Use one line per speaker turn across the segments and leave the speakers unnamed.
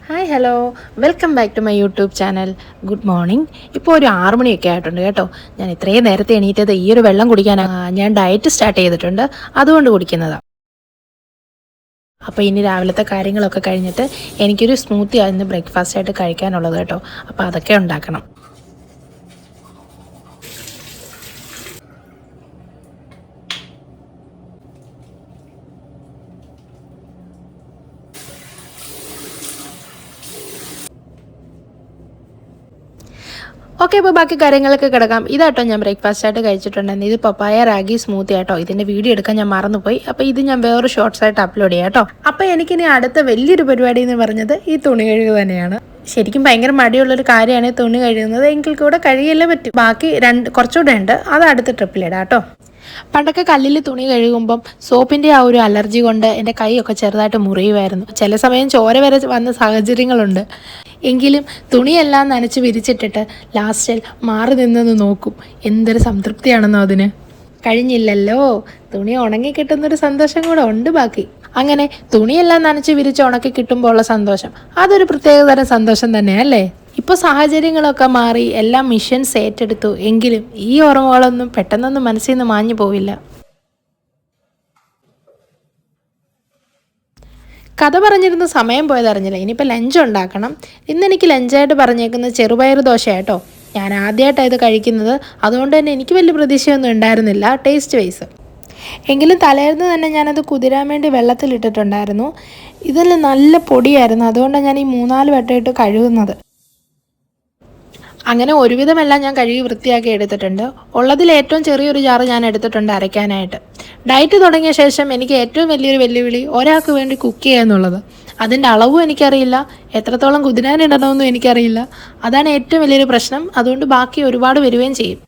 Hi hello, welcome back to my YouTube channel. Good morning. ഇപ്പോൾ ഒരു 6 മണിയൊക്കെ ആയിട്ടുണ്ട് കേട്ടോ. ഞാൻ ഇത്രയും നേരത്തെ എണീറ്റത് ഈ ഒരു വെള്ളം കുടിക്കാനാണ്. ഞാൻ ഡയറ്റ് സ്റ്റാർട്ട് ചെയ്തിട്ടുണ്ട്, അതുകൊണ്ട് കുടിക്കുന്നതാണ്. അപ്പോൾ ഇനി രാവിലത്തെ കാര്യങ്ങളൊക്കെ കഴിഞ്ഞിട്ട് എനിക്കൊരു സ്മൂത്തി ആയിരുന്നു ബ്രേക്ക്ഫാസ്റ്റ് ആയിട്ട് കഴിക്കാനുള്ളത് കേട്ടോ. അപ്പോൾ അതൊക്കെ ഉണ്ടാക്കണം. ഓക്കെ, അപ്പോൾ ബാക്കി കാര്യങ്ങളൊക്കെ കിടക്കാം. ഇതാട്ടോ ഞാൻ ബ്രേക്ക്ഫാസ്റ്റ് ആയിട്ട് കഴിച്ചിട്ടുണ്ടായിരുന്നു. ഇത് പപ്പായ റാഗി സ്മൂത്തി ആട്ടോ. ഇതിൻ്റെ വീഡിയോ എടുക്കാൻ ഞാൻ മറന്നുപോയി. അപ്പോൾ ഇത് ഞാൻ വേറൊരു ഷോർട്സ് ആയിട്ട് അപ്ലോഡ് ചെയ്യാം കേട്ടോ. അപ്പോൾ എനിക്കിനി അടുത്ത വലിയൊരു പരിപാടി എന്ന് പറഞ്ഞത് ഈ തുണി കഴുകുക തന്നെയാണ്. ശരിക്കും ഭയങ്കര മടിയുള്ളൊരു കാര്യമാണ് തുണി കഴുകുന്നത്. എങ്കിൽ കൂടെ കഴുകിയല്ലേ പറ്റും. ബാക്കി കുറച്ചുകൂടെ ഉണ്ട്, അത് അടുത്ത ട്രിപ്പിലിടാം കേട്ടോ. പണ്ടൊക്കെ കല്ലിൽ തുണി കഴുകുമ്പം സോപ്പിൻ്റെ ആ ഒരു അലർജി കൊണ്ട് എൻ്റെ കൈയൊക്കെ ചെറുതായിട്ട് മുറിയുമായിരുന്നു. ചില സമയം ചോര വരെ വന്ന സാഹചര്യങ്ങളുണ്ട്. എങ്കിലും തുണിയെല്ലാം നനച്ച് വിരിച്ചിട്ടിട്ട് ലാസ്റ്റിൽ മാറി നിന്നൊന്ന് നോക്കും. എന്തൊരു സംതൃപ്തിയാണെന്നോ അതിന്. കഴിഞ്ഞില്ലല്ലോ, തുണി ഉണങ്ങി കിട്ടുന്നൊരു സന്തോഷം കൂടെ ഉണ്ട് ബാക്കി. അങ്ങനെ തുണിയെല്ലാം നനച്ച് വിരിച്ച് ഉണക്കി കിട്ടുമ്പോൾ ഉള്ള സന്തോഷം, അതൊരു പ്രത്യേകതരം സന്തോഷം തന്നെയല്ലേ. ഇപ്പോൾ സാഹചര്യങ്ങളൊക്കെ മാറി, എല്ലാം മിഷൻസ് ഏറ്റെടുത്തു. എങ്കിലും ഈ ഓർമ്മകളൊന്നും പെട്ടെന്നൊന്നും മനസ്സിൽ നിന്ന് മാഞ്ഞു പോവില്ല. കഥ പറഞ്ഞിരുന്ന സമയം പോയതറിഞ്ഞില്ല. ഇനിയിപ്പോൾ ലഞ്ച് ഉണ്ടാക്കണം. ഇന്നെനിക്ക് ലഞ്ചായിട്ട് പറഞ്ഞേക്കുന്നത് ചെറുപയർ ദോശയാട്ടോ. ഞാൻ ആദ്യമായിട്ടാണ് ഇത് കഴിക്കുന്നത്, അതുകൊണ്ട് തന്നെ എനിക്ക് വലിയ പ്രതീക്ഷയൊന്നും ഉണ്ടായിരുന്നില്ല ടേസ്റ്റ് വൈസ്. എങ്കിലും തലേന്ന് തന്നെ ഞാനത് കുതിരാൻ വേണ്ടി വെള്ളത്തിലിട്ടിട്ടുണ്ടായിരുന്നു. ഇതിൽ നല്ല പൊടിയായിരുന്നു, അതുകൊണ്ടാണ് ഞാൻ ഈ 3-4 വട്ടമായിട്ട് കഴുകുന്നത്. അങ്ങനെ ഒരുവിധമെല്ലാം ഞാൻ കഴുകി വൃത്തിയാക്കി എടുത്തിട്ടുണ്ട്. ഉള്ളതിൽ ഏറ്റവും ചെറിയൊരു ജാറ് ഞാൻ എടുത്തിട്ടുണ്ട് അരയ്ക്കാനായിട്ട്. ഡയറ്റ് തുടങ്ങിയ ശേഷം എനിക്ക് ഏറ്റവും വലിയൊരു വെല്ലുവിളി ഒരാൾക്ക് വേണ്ടി കുക്ക് ചെയ്യുക എന്നുള്ളത്. അതിൻ്റെ അളവും എനിക്കറിയില്ല, എത്രത്തോളം കുതിരാനിടണമെന്നും എനിക്കറിയില്ല. അതാണ് ഏറ്റവും വലിയൊരു പ്രശ്നം. അതുകൊണ്ട് ബാക്കി ഒരുപാട് വരികയും ചെയ്യും.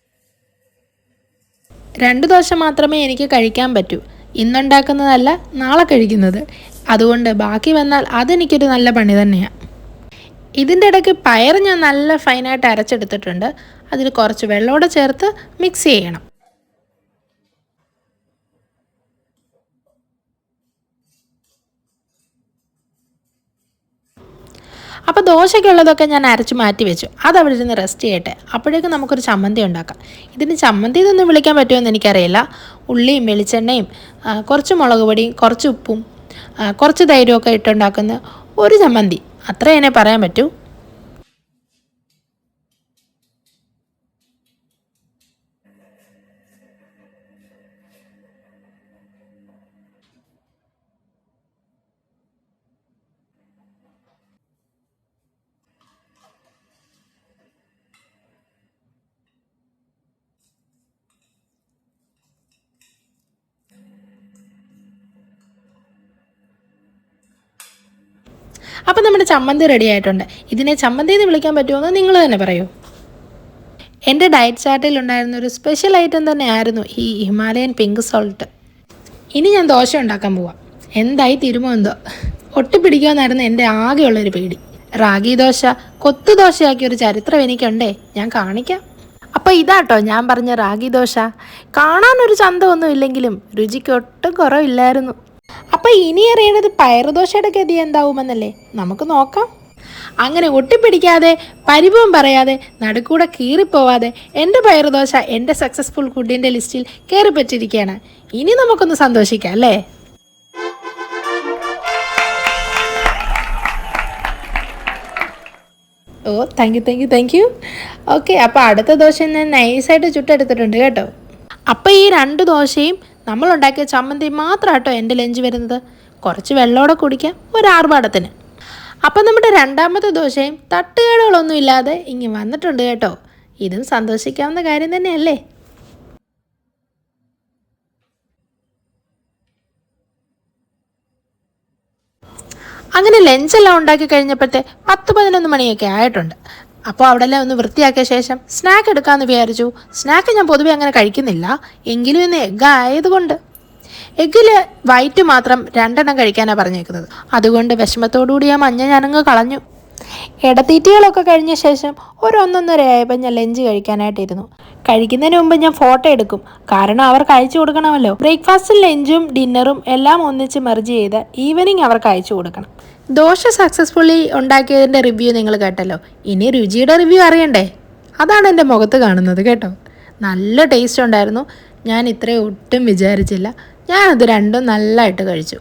2 ദോശ മാത്രമേ എനിക്ക് കഴിക്കാൻ പറ്റൂ. ഇന്നുണ്ടാക്കുന്നതല്ല, നാളെ കഴിക്കുന്നത്. അതുകൊണ്ട് ബാക്കി വന്നാൽ അതെനിക്കൊരു നല്ല പണി തന്നെയാണ്. ഇതിൻ്റെ ഇടയ്ക്ക് പയർ ഞാൻ നല്ല ഫൈനായിട്ട് അരച്ചെടുത്തിട്ടുണ്ട്. അതിൽ കുറച്ച് വെള്ളമോടെ ചേർത്ത് മിക്സ് ചെയ്യണം. അപ്പോൾ ദോശയ്ക്കുള്ളതൊക്കെ ഞാൻ അരച്ച് മാറ്റി വെച്ചു. അതവിടെ ഇരുന്ന് റെസ്റ്റ് ചെയ്യട്ടെ. അപ്പോഴേക്കും നമുക്കൊരു ചമ്മന്തി ഉണ്ടാക്കാം. ഇതിന് ചമ്മന്തി എന്നൊന്നും വിളിക്കാൻ പറ്റുമെന്ന് എനിക്കറിയില്ല. ഉള്ളിയും വെളിച്ചെണ്ണയും കുറച്ച് മുളക് പൊടിയും കുറച്ച് ഉപ്പും കുറച്ച് തൈരുമൊക്കെ ഇട്ടുണ്ടാക്കുന്ന ഒരു ചമ്മന്തി, അത്ര തന്നെ പറയാൻ പറ്റൂ. അപ്പം നമ്മുടെ ചമ്മന്തി റെഡി ആയിട്ടുണ്ട്. ഇതിനെ ചമ്മന്തി എന്ന് വിളിക്കാൻ പറ്റുമോ നിങ്ങൾ തന്നെ പറയൂ. എൻ്റെ ഡയറ്റ് ചാർട്ടിൽ ഉണ്ടായിരുന്ന ഒരു സ്പെഷ്യൽ ഐറ്റം തന്നെയായിരുന്നു ഈ ഹിമാലയൻ പിങ്ക് സോൾട്ട്. ഇനി ഞാൻ ദോശ ഉണ്ടാക്കാൻ പോവാം. എന്തായി തീരുമോ എന്തോ. ഒട്ടിപ്പിടിക്കുമെന്നായിരുന്നു എൻ്റെ ആകെയുള്ളൊരു പേടി. റാഗി ദോശ കൊത്തു ദോശയാക്കിയൊരു ചരിത്രം എനിക്കുണ്ടേ, ഞാൻ കാണിക്കാം. അപ്പോൾ ഇതാട്ടോ ഞാൻ പറഞ്ഞ റാഗി ദോശ. കാണാനൊരു ചന്തമൊന്നും ഇല്ലെങ്കിലും രുചിക്ക് ഒട്ടും കുറവില്ലായിരുന്നു. അപ്പോൾ ഇനി അറിയേണ്ടത് പയറുദോശയുടെ ഗതി എന്താവുമെന്നല്ലേ, നമുക്ക് നോക്കാം. അങ്ങനെ ഒട്ടിപ്പിടിക്കാതെ പരിഭവം പറയാതെ നടുക്കൂടെ കീറിപ്പോവാതെ എൻ്റെ പയറുദോശ എൻ്റെ സക്സസ്ഫുൾ ഫുഡിൻ്റെ ലിസ്റ്റിൽ കയറിപ്പറ്റിയിരിക്കുകയാണ്. ഇനി നമുക്കൊന്ന് സന്തോഷിക്കാം അല്ലേ. ഓ, താങ്ക് യു. ഓക്കെ, അപ്പോൾ അടുത്ത ദോശ ഞാൻ നൈസായിട്ട് ചുട്ടെടുത്തിട്ടുണ്ട് കേട്ടോ. അപ്പോൾ ഈ 2 ദോശയും നമ്മളുണ്ടാക്കിയ ചമ്മന്തി മാത്രം കേട്ടോ എൻ്റെ ലഞ്ച് വരുന്നത്. കുറച്ച് വെള്ളമോടെ കുടിക്കാം ഒരു ആർഭാടത്തിന്. അപ്പം നമ്മുടെ രണ്ടാമത്തെ ദോശയും തട്ടുകേടുകളൊന്നും ഇല്ലാതെ ഇങ്ങനെ വന്നിട്ടുണ്ട് കേട്ടോ. ഇതും സന്തോഷിക്കാവുന്ന കാര്യം തന്നെയല്ലേ. അങ്ങനെ ലഞ്ചെല്ലാം ഉണ്ടാക്കി കഴിഞ്ഞപ്പോഴത്തെ 10-11 മണിയൊക്കെ ആയിട്ടുണ്ട്. അപ്പോൾ അവിടെല്ലാം ഒന്ന് വൃത്തിയാക്കിയ ശേഷം സ്നാക്ക് എടുക്കാമെന്ന് വിചാരിച്ചു. സ്നാക്ക് ഞാൻ പൊതുവെ അങ്ങനെ കഴിക്കുന്നില്ല, എങ്കിലും ഇന്ന് എഗ്ഗ് ആയതുകൊണ്ട്. എഗ്ഗിൽ വൈറ്റ് മാത്രം 2 കഴിക്കാനാണ് പറഞ്ഞേക്കുന്നത്. അതുകൊണ്ട് വിഷമത്തോടുകൂടി ആ മഞ്ഞ ഞാനങ്ങ് കളഞ്ഞു. ഇടത്തീറ്റികളൊക്കെ കഴിഞ്ഞ ശേഷം ഒരു 1-1:30 ആയപ്പോൾ ഞാൻ ലഞ്ച് കഴിക്കാനായിട്ടിരുന്നു. കഴിക്കുന്നതിന് മുമ്പ് ഞാൻ ഫോട്ടോ എടുക്കും, കാരണം അവർക്ക് അയച്ചു കൊടുക്കണമല്ലോ. ബ്രേക്ക്ഫാസ്റ്റും ലഞ്ചും ഡിന്നറും എല്ലാം ഒന്നിച്ച് മെർജ് ചെയ്ത് ഈവനിങ് അവർക്ക് അയച്ചു കൊടുക്കണം. ദോശ സക്സസ്ഫുള്ളി ഉണ്ടാക്കിയതിൻ്റെ റിവ്യൂ നിങ്ങൾ കേട്ടല്ലോ. ഇനി രുചിയുടെ റിവ്യൂ അറിയണ്ടേ? അതാണ് എൻ്റെ മുഖത്ത് കാണുന്നത് കേട്ടോ. നല്ല ടേസ്റ്റ് ഉണ്ടായിരുന്നു. ഞാൻ ഇത്രയും ഒട്ടും വിചാരിച്ചില്ല. ഞാനത് രണ്ടും നല്ലതായിട്ട് കഴിച്ചു.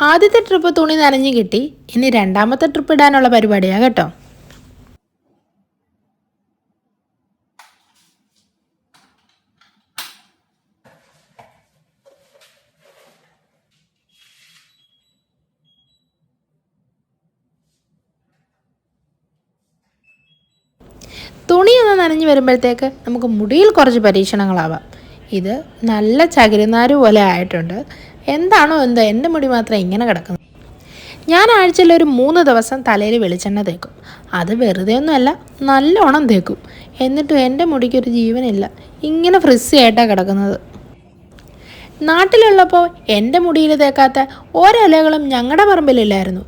ആദ്യത്തെ ട്രിപ്പ് തുണി നനഞ്ഞ് കിട്ടി. ഇനി രണ്ടാമത്തെ ട്രിപ്പ് ഇടാനുള്ള പരിപാടിയാണ് കേട്ടോ. തുണിയൊന്ന് നനഞ്ഞ് വരുമ്പോഴത്തേക്ക് നമുക്ക് മുടിയിൽ കുറച്ച് പരീക്ഷണങ്ങളാവാം. ഇത് നല്ല ചകിരിനാര് പോലെ ആയിട്ടുണ്ട്. എന്താണോ എന്തോ എൻ്റെ മുടി മാത്രം ഇങ്ങനെ കിടക്കുന്നു. ഞാൻ ആഴ്ചയിൽ ഒരു 3 ദിവസം തലയിൽ വെളിച്ചെണ്ണ തേക്കും. അത് വെറുതെ ഒന്നുമല്ല, നല്ലോണം തേക്കും. എന്നിട്ടും എൻ്റെ മുടിക്കൊരു ജീവനില്ല. ഇങ്ങനെ ഫ്രിസ്സി ആയിട്ടാണ് കിടക്കുന്നത്. നാട്ടിലുള്ളപ്പോൾ എൻ്റെ മുടിയിൽ തേക്കാത്ത ഒരിലകളും ഞങ്ങളുടെ പറമ്പിലില്ലായിരുന്നു.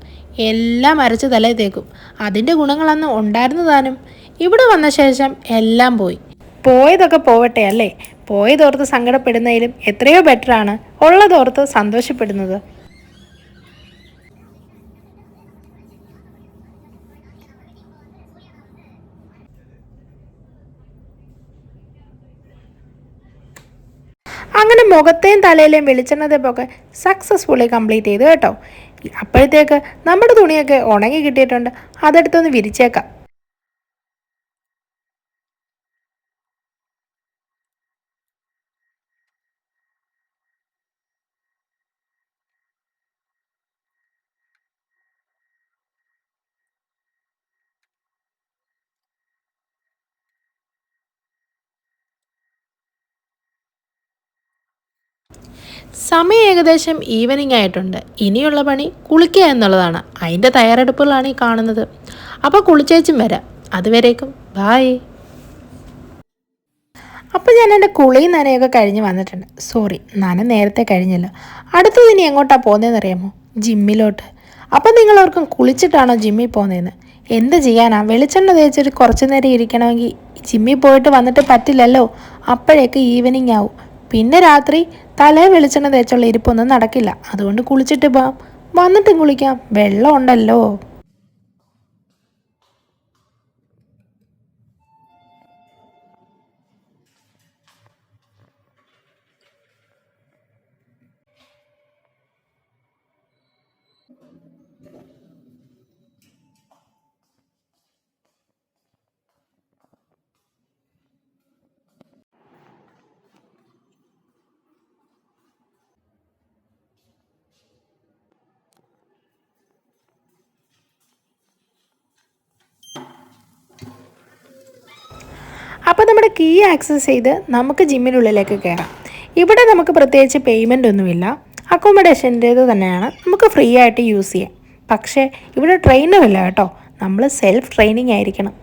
എല്ലാം അരച്ച് തലയിൽ തേക്കും. അതിൻ്റെ ഗുണങ്ങളന്ന് ഉണ്ടായിരുന്നു താനും. ഇവിടെ വന്ന ശേഷം എല്ലാം പോയി. പോയതൊക്കെ പോവട്ടെ അല്ലേ? പോയതോർത്ത് സങ്കടപ്പെടുന്നതിലും എത്രയോ ബെറ്ററാണ് ഉള്ളതോർത്ത് സന്തോഷപ്പെടുന്നത്. അങ്ങനെ മുഖത്തെയും തലയിലെയും വെളിച്ചെണ്ണ തേപ്പൊക്കെ സക്സസ്ഫുള്ളി കംപ്ലീറ്റ് ചെയ്തു കേട്ടോ. അപ്പോഴത്തേക്ക് നമ്മുടെ തുണിയൊക്കെ ഉണങ്ങി കിട്ടിയിട്ടുണ്ട്. അതെടുത്തൊന്ന് വിരിച്ചേക്കാം. സമയം ഏകദേശം ഈവനിങ് ആയിട്ടുണ്ട്. ഇനിയുള്ള പണി കുളിക്കുക എന്നുള്ളതാണ്. അതിൻ്റെ തയ്യാറെടുപ്പുകളാണ് ഈ കാണുന്നത്. അപ്പോൾ കുളിച്ചേച്ചും വരാം. അതുവരേക്കും ബായ്. അപ്പോൾ ഞാൻ എൻ്റെ കുളിയും നനയൊക്കെ കഴിഞ്ഞ് വന്നിട്ടുണ്ട്. സോറി, നന നേരത്തെ കഴിഞ്ഞല്ലോ. അടുത്തത് ഇനി എങ്ങോട്ടാണ് പോകുന്നതെന്ന് അറിയാമോ? ജിമ്മിലോട്ട്. അപ്പം നിങ്ങളോർക്കും കുളിച്ചിട്ടാണോ ജിമ്മിൽ പോകുന്നതെന്ന്. എന്ത് ചെയ്യാനാ? വെളിച്ചെണ്ണ തേച്ചിട്ട് കുറച്ച് നേരം ഇരിക്കണമെങ്കിൽ ജിമ്മിൽ പോയിട്ട് വന്നിട്ട് പറ്റില്ലല്ലോ. അപ്പോഴേക്ക് ഈവനിങ് ആവും. പിന്നെ രാത്രി തലേ വെളിച്ചെണ്ണ തേച്ചുള്ള ഇരിപ്പൊന്നും നടക്കില്ല. അതുകൊണ്ട് കുളിച്ചിട്ട് പോവാം, വന്നിട്ടും കുളിക്കാം, വെള്ളം ഉണ്ടല്ലോ. അപ്പോൾ നമ്മുടെ കീ ആക്സസ് ചെയ്ത് നമുക്ക് ജിമ്മിനുള്ളിലേക്ക് കയറാം. ഇവിടെ നമുക്ക് പ്രത്യേകിച്ച് പേയ്മെൻ്റ് ഒന്നുമില്ല. അക്കോമഡേഷൻ്റേത് തന്നെയാണ്. നമുക്ക് ഫ്രീ ആയിട്ട് യൂസ് ചെയ്യാം. പക്ഷേ ഇവിടെ ട്രെയിനറില്ല കേട്ടോ. നമ്മൾ സെൽഫ് ട്രെയിനിങ് ആയിരിക്കണം.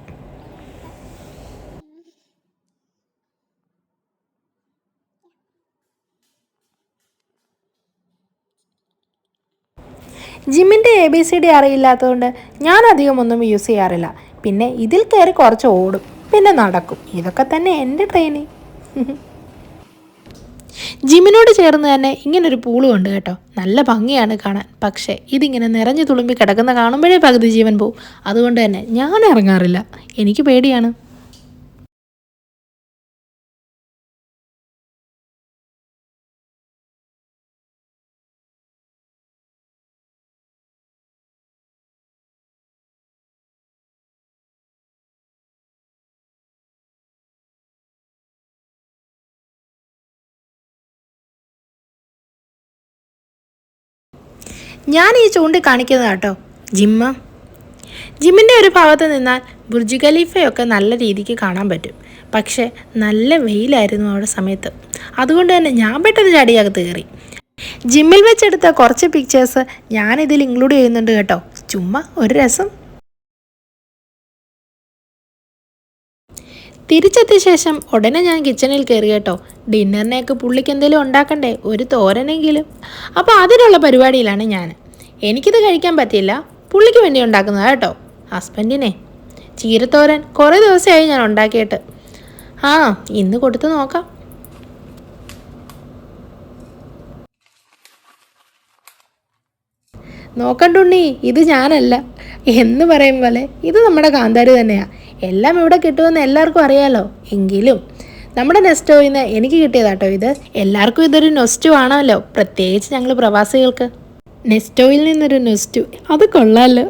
ജിമ്മിൻ്റെ ABCD അറിയില്ലാത്തതുകൊണ്ട് ഞാൻ അധികം ഒന്നും യൂസ് ചെയ്യാറില്ല. പിന്നെ ഇതിൽ കയറി കുറച്ച് ഓടും, പിന്നെ നടക്കും. ഇതൊക്കെ തന്നെ എൻ്റെ ട്രെയിനിങ്. ജിമ്മിനോട് ചേർന്ന് തന്നെ ഇങ്ങനൊരു പൂളും ഉണ്ട് കേട്ടോ. നല്ല ഭംഗിയാണ് കാണാൻ. പക്ഷേ ഇതിങ്ങനെ നിറഞ്ഞു തുളുമ്പി കിടക്കുന്ന കാണുമ്പോഴേ പകുതി ജീവൻ പോവും. അതുകൊണ്ട് തന്നെ ഞാൻ ഇറങ്ങാറില്ല. എനിക്ക് പേടിയാണ്. ഞാൻ ഈ ചൂണ്ടിക്കാണിക്കുന്നത് കേട്ടോ ജിമ്മിൻ്റെ ഒരു ഭാഗത്ത് നിന്നാൽ ബുർജ് ഖലീഫയൊക്കെ നല്ല രീതിക്ക് കാണാൻ പറ്റും. പക്ഷേ നല്ല വെയിലായിരുന്നു അവിടെ സമയത്ത്. അതുകൊണ്ട് തന്നെ ഞാൻ പെട്ടെന്ന് ചാടിയകത്ത് കയറി. ജിമ്മിൽ വെച്ചെടുത്ത കുറച്ച് പിക്ചേഴ്സ് ഞാനിതിൽ ഇൻക്ലൂഡ് ചെയ്യുന്നുണ്ട് കേട്ടോ. ചുമ്മാ ഒരു രസം. തിരിച്ചെത്തിയ ശേഷം ഉടനെ ഞാൻ കിച്ചണിൽ കയറി കേട്ടോ. ഡിന്നറിനെയൊക്കെ പുള്ളിക്ക് എന്തെങ്കിലും ഉണ്ടാക്കണ്ടേ, ഒരു തോരനെങ്കിലും. അപ്പോൾ അതിനുള്ള പരിപാടിയിലാണ് ഞാൻ. എനിക്കിത് കഴിക്കാൻ പറ്റില്ല. പുള്ളിക്ക് വേണ്ടി ഉണ്ടാക്കുന്നതാണ് കേട്ടോ. ഹസ്ബൻഡിനെ ചീരത്തോരൻ കുറേ ദിവസമായി ഞാൻ ഉണ്ടാക്കിയിട്ട്. ആ, ഇന്ന് കൊടുത്ത് നോക്കാം. നോക്കണ്ടുണ്ണി, ഇത് ഞാനല്ല എന്ന് പറയും പോലെ ഇത് നമ്മുടെ കാന്താരി തന്നെയാണ്. എല്ലാം ഇവിടെ കിട്ടുമെന്ന് എല്ലാവർക്കും അറിയാലോ. എങ്കിലും നമ്മുടെ നെസ്റ്റോയിൽ നിന്ന് എനിക്ക് കിട്ടിയതാട്ടോ ഇത്. എല്ലാവർക്കും ഇതൊരു നൊസ്റ്റു ആണല്ലോ, പ്രത്യേകിച്ച് ഞങ്ങൾ പ്രവാസികൾക്ക്. നെസ്റ്റോയിൽ നിന്നൊരു നൊസ്റ്റു, അത് കൊള്ളാമല്ലോ.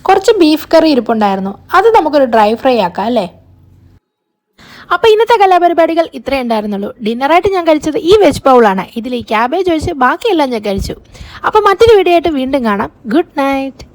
കുറച്ച് ബീഫ് കറി ഇരിപ്പുണ്ടായിരുന്നു, അത് നമുക്കൊരു ഡ്രൈ ഫ്രൈ ആക്കാം അല്ലേ. അപ്പോൾ ഇന്നത്തെ കലാപരിപാടികൾ ഇത്രേ ഉണ്ടായിരുന്നുള്ളൂ. ഡിന്നറായിട്ട് ഞാൻ കഴിച്ചത് ഈ വെജ് ബൗളാണ്. ഇതിൽ ഈ ക്യാബേജ് ഒഴിച്ച് ബാക്കിയെല്ലാം ഞാൻ കഴിച്ചു. അപ്പോൾ മറ്റൊരു വീഡിയോ ആയിട്ട് വീണ്ടും കാണാം. Good night.